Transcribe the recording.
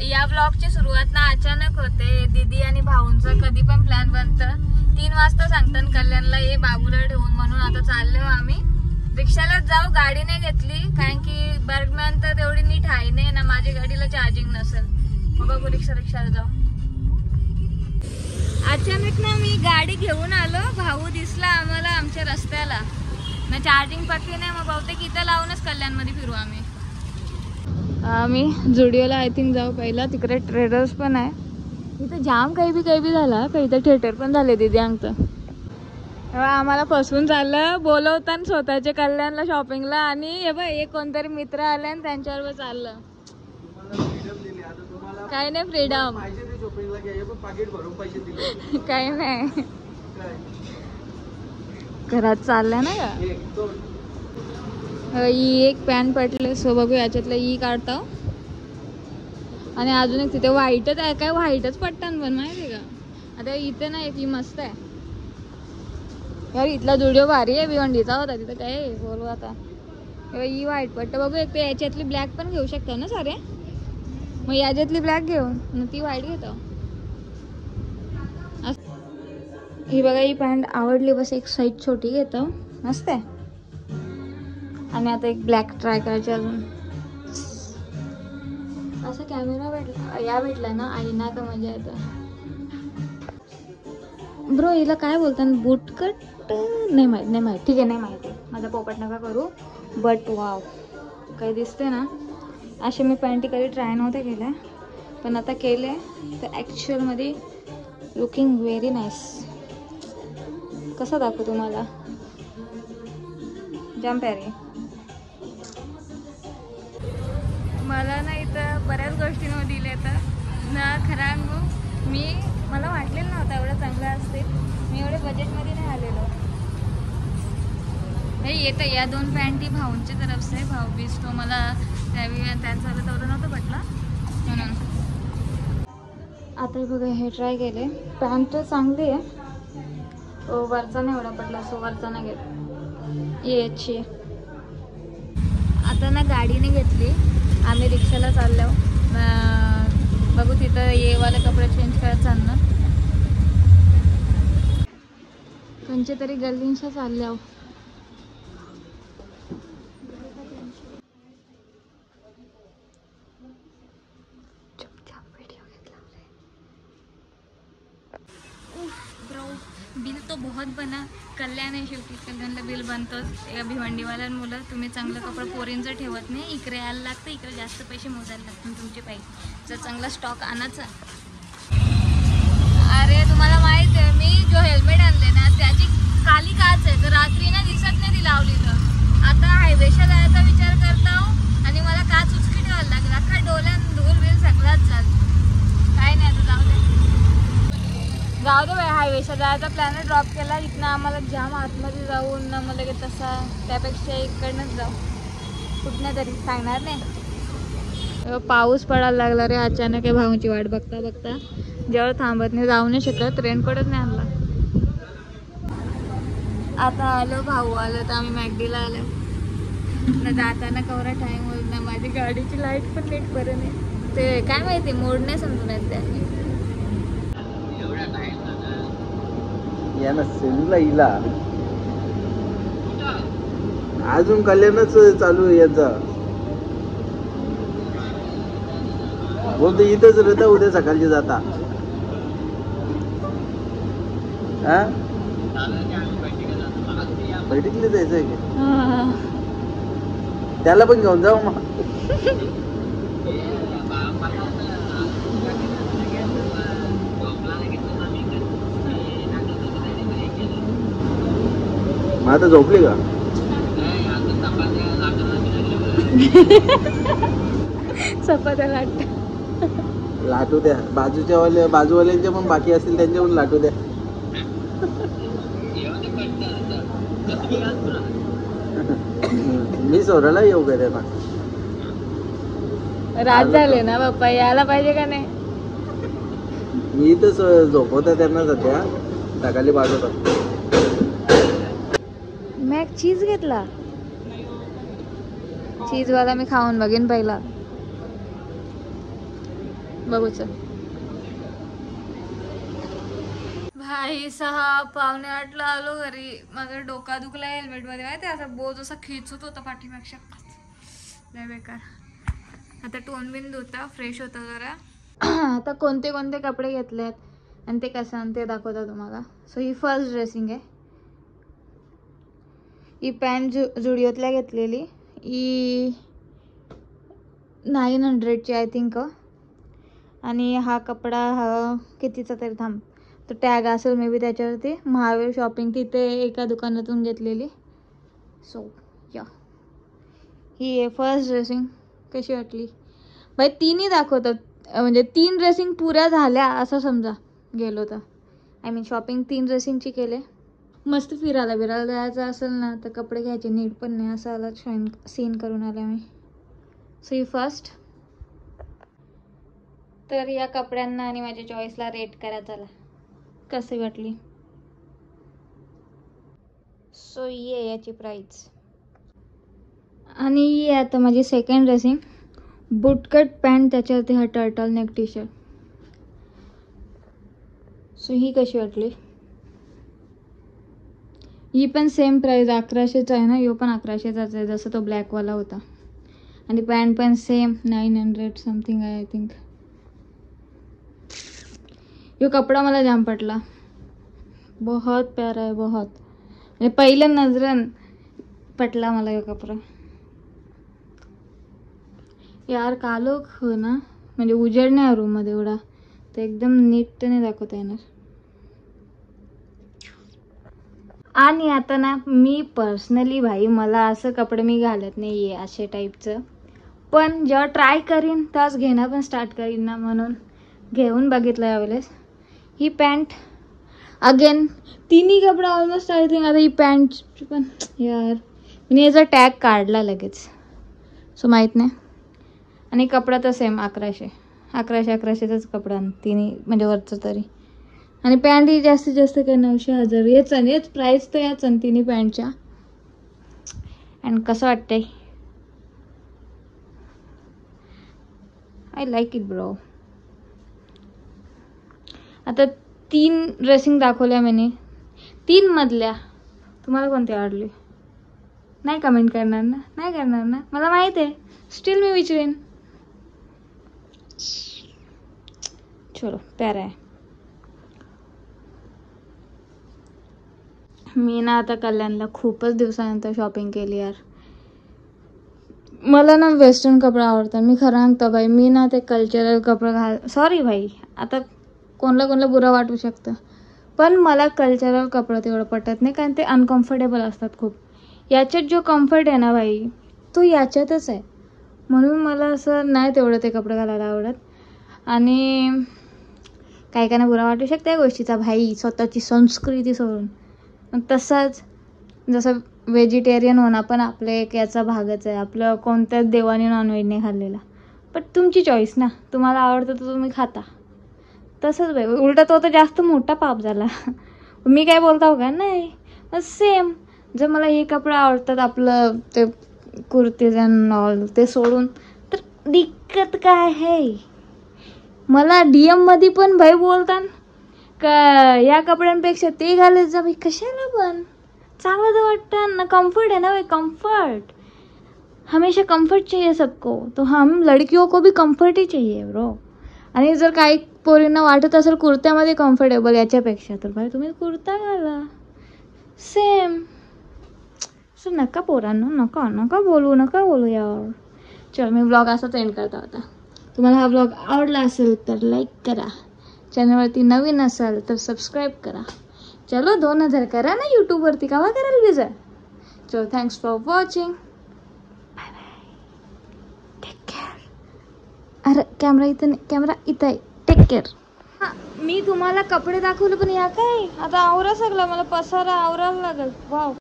या ब्लॉगची सुरुवात ना अचानक होते. दीदी आणि भाऊंचा कधी पण प्लॅन बनतं. 3 वाजता सांगतात कल्याणला ये बाबूला ठेवून, म्हणून आता चाललो आम्ही. रिक्षालाच जाऊ, गाडी नाही घेतली कारण की बर्गमॅन तर तेवढी नीट आहे नाही ना, माझ्या गाडीला चार्जिंग नसेल. मग बघू रिक्षाला जाऊ. अचानक ना मी गाडी घेऊन आलो, भाऊ दिसला आम्हाला आमच्या रस्त्याला ना, चार्जिंग पक्की नाही. मग बहुतेक इथं लावूनच कल्याणमध्ये फिरू आम्ही. आम्ही जुडिओला आय थिंक जाऊ पहिला, तिकडे ट्रेडर्स पण आहे. इथं जाम काही बी झाला, काही इथं थिएटर पण झाले दिद्यांचं. आम्हाला फसवून चाललं, बोलवताना स्वतःच्या कल्याणला शॉपिंगला, आणि हे बघ एक कोणतरी मित्र आले आणि त्यांच्यावर चाललं. काही नाही फ्रीडम, काही नाही, घरात चाललंय ना का. ही एक पॅन्ट पटले, सो बघू याच्यातलं ही काढता. आणि अजून एक तिथे व्हाईटच आहे, काय व्हाईटच पट्टन पण माहिती का. आता इथे ना एक ही मस्त आहे यार, इथला जुडिओ भारी आहे. भिवंडीचा होता तिथं, काय बोलू आता. ही व्हाईट पट्ट बघू, एक तर याच्यातली ब्लॅक पण घेऊ शकता ना सारे. मग याच्यातली ब्लॅक घेऊन ती व्हाईट घेतो. ही बघा, ही पॅन्ट आवडली, बस एक साईज छोटी घेतो, मस्त आहे. आणि आता एक ब्लॅक ट्राय करायची अजून. असा कॅमेरा भेटला ना, आईना का मजा येतं. ब्रो हिला काय बोलतात, बूटकट नाही माहिती, ठीक आहे नाही माहिती, माझा पोपट नका करू. बट वाव काय दिसते ना. असे मी पॅन्टी कधी ट्राय नव्हते केल्या, पण आता केले तर ॲक्च्युअलमध्ये लुकिंग व्हेरी नाईस. कसा दाखवू तुम्हाला, जाम प्यारी. मला ना इथं बऱ्याच गोष्टींवर दिले तर ना, खरं मला वाटलेलं नव्हतं एवढं चांगलं असते. मी एवढे बजेटमध्ये नाही आलेलो. हे येतं या 2 पॅन्टी भाऊंच्या तरफ से, भाऊ बीस तो मला त्यावेळी त्यांचा तेवढं नव्हतं पटलं म्हणून. आता बघा हे ट्राय केले, पॅन्ट चांगली आहे, वरचा नाही एवढा पटला, सो वरचा नाही घेत. ये अच्छी आहे. आता ना गाडीने घेतली, आम्ही रिक्षाला चाललो. बघू तिथं येवाले कपडे चेंज करत चालणार. कोणच्या तरी गल्लींच्या चालल्या. ब्रो बिल तो बहुत बना. कल्याण आहे शेवटी, कल्याणला बिल बनतोच. एका भिवंडीवाल्यांमुळं तुम्ही चांगलं कपडा पोरींचं ठेवत नाही, इकडे यायला लागतं, इकडे जास्त पैसे मोजायला लागतात तुमचे पाहिजे. जर चांगला स्टॉक आणायचा. अरे तुम्हाला माहित आहे, मी जो हेल्मेट आणले ना त्याची खाली काच आहे, तर रात्री ना दिसत नाही ती लावली तर. आता हायवेला जायचा विचार करता आणि मला काच उचकी ठेवायला लागेल. अख्खा डोल्यान धूल बिल सगळाच चाल. काय नाही, आता जाऊ दे बाई. हायवेला जायचा प्लॅन ड्रॉप केला. इथनं आम्हाला जाम आतमध्ये जाऊन मला की तसा, त्यापेक्षा इकडनंच जाऊ कुठनं तरी, सांगणार नाही. पाऊस पडायला लागला रे अचानक. आहे भाऊंची वाट बघता बघता जेव्हा थांबत नाही, जाऊ नाही शकत, रेनकोटच नाही आणला. आता आलो, भाऊ आलो तर आम्ही मॅगडीला आलो ना. जाताना कवरा टाईम होईल ना, माझी गाडीची लाईट पण नीट बरं नाही, ते काय माहिती मोड नाही समजून येत त्याने. सेलूला अजून कल्याणच चालू आहे याचा. बोलतो इथंच राहता, उद्या सकाळची जाता. बैठकीला जायचंय की त्याला पण घेऊन जाऊ मग. मग आता झोपली का? चपात्या लाटू द्या. बाजूवाल्यांच्या पण बाकी असतील त्यांच्या पण लाटू द्या. मी सोडायला येऊ का त्यांना? रात झाले ना बाप्पा, यायला पाहिजे का नाही? मी तर झोपवता त्यांना सध्या, सकाळी पाठवतो. मॅक चीज घेतला, चीजवाला मी खाऊन बघेन पहिला. बघूच. भाई 6:45 आलो घरी. माझं डोका दुखला हेल्मेट मध्ये माहिती, असा बोज असा खेचत होता पाठीमागच्या. लय बेकार. आता टोन बिन धुता, फ्रेश होता जरा. आता कोणते कोणते कपडे घेतलेत आणि ते कसं ते दाखवता तुम्हाला. सो ही फर्स्ट ड्रेसिंग आहे. ही पॅन्ट जुडिओतल्या घेतलेली. ही 900ची आय थिंक. आणि हा कपडा हा कितीचा तरी, थांब तो टॅग असेल मे बी त्याच्यावरती. महावीर शॉपिंग तिथे एका दुकानातून घेतलेली. सो या ही आहे फर्स्ट ड्रेसिंग. कशी वाटली बाई? तिन्ही दाखवतात, म्हणजे 3 ड्रेसिंग पुऱ्या झाल्या असं समजा गेलो तर. आय मीन शॉपिंग 3 ड्रेसिंगची केले. मस्त फिरायला जायचं असेल ना तर कपडे घ्यायचे नीट पण नाही, असं आला सीन करून आले मी. सो ही फर्स्ट. तर या कपड्यांना आणि माझ्या चॉईसला रेट करा चला, कसे वाटली. सो ये याची प्राइस. आणि ही आता माझी सेकंड ड्रेसिंग. बुटकट पॅन्ट, त्याच्यावरती हा turtle neck T shirt. So ही कशी वाटली? ही पण सेम प्राइस 1100चा आहे ना. यो पण 1100चाच आहे जसं तो ब्लॅकवाला होता. आणि पॅन्ट पण सेम 900 समथिंग आहे आय थिंक. यो कपडा मला जाम पटला, बहुत प्यारा है बहुत. म्हणजे पहिल्या नजरन पटला मला यो कपडा. यार कालो हो ना, म्हणजे उजेड नाही रूम मध्ये एवढा, तर एकदम नीट नाही दाखवता येणार. आणि आता ना मी पर्सनली भाई मला असं कपडे मी घालत नाही आहे असे टाईपचं. पण जेव्हा ट्राय करीन तेव्हाच घेणं पण स्टार्ट करीन ना, म्हणून घेऊन बघितलं यावेळेस. ही पॅन्ट अगेन तिन्ही कपडा ऑलमोस्ट आय थिंक. आता ही पॅन्ट पण यार मी याचा टॅग काढला लगेच, सो माहीत नाही. आणि कपडा तर सेम 1100चाच कपडा तिन्ही, म्हणजे वरचं तरी. आणि पॅन्ट ही जास्तीत जास्त काय 900-1000 हेच प्राईस तर याच तिन्ही पॅन्टच्या. अँड कसं वाटतंय? I like it bro. आता 3 ड्रेसिंग दाखवल्या मी. 3 मधल्या तुम्हाला कोणती आवडली? नाही कमेंट करणार ना? नाही करणार ना? मला माहित आहे, स्टील मी विचारेन. चलो प्यारा आहे. मी ना आता कल्याणला खूपच दिवसानंतर शॉपिंग केली यार. मला ना वेस्टर्न कपडे आवडतात. मी खरं सांगतो बाई, मी ना ते कल्चरल कपडे सॉरी भाई, आता कोणाला बुरा वाटू शकतं, पण मला कल्चरल कपडे तेवढं पटत नाही, कारण ते अनकम्फर्टेबल असतात खूप. याच्यात जो कम्फर्ट आहे ना भाई, तो याच्यातच आहे. म्हणून मला असं नाही तेवढं ते कपडे घालायला आवडत. आणि काही काही बुरा वाटू शकते या गोष्टीचा भाई, स्वतःची संस्कृती सोडून. तसंच जसं व्हेजिटेरियन होणं पण आपलं एक याचा भागच आहे. आपलं कोणत्याच देवाने नॉनव्हेज नाही खाल्लेला. पण तुमची चॉईस ना, तुम्हाला आवडतं तर तुम्ही खाता. तसंच बाई, उलटा तो तर जास्त मोठा पाप झाला. मी काय बोलता का नाही, सेम. जर मला हे कपडे आवडतात आपलं ते कुर्तीज अँड ऑल ते सोडून, तर दिक्कत काय आहे? मला DM मध्ये पण भाई बोलतात का या कपड्यांपेक्षा ते घालत जा भाई. कशाला पण? चांगलं तर वाटतं ना, कम्फर्ट है ना भाई, कम्फर्ट. हमेशा कम्फर्ट चाहिए सबको, तो हम लड़कियों को भी कम्फर्ट ही चाहिए ब्रो. आणि जर काही पोरींना वाटत असेल कुर्त्यामध्ये कम्फर्टेबल याच्यापेक्षा, तर भाई तुम्ही कुर्ता घाला सेम. सो नका पोरांनो, नका बोलू यार. चल मी ब्लॉग असाच एंड करता होता. तुम्हाला हा ब्लॉग आवडला असेल तर लाईक करा. चॅनलवरती नवीन असाल तर सबस्क्राईब करा. चलो 2000 करा ना यूट्यूबवरती, केव्हा कराल विजा. चलो thanks for watching. Bye bye, take care. अरे कॅमेरा इथं आहे. Take care. हां, मी तुम्हाला कपडे दाखवले पण या काय आता आवरा सगळं, मला पसारा आवरायला लागेल. वाव.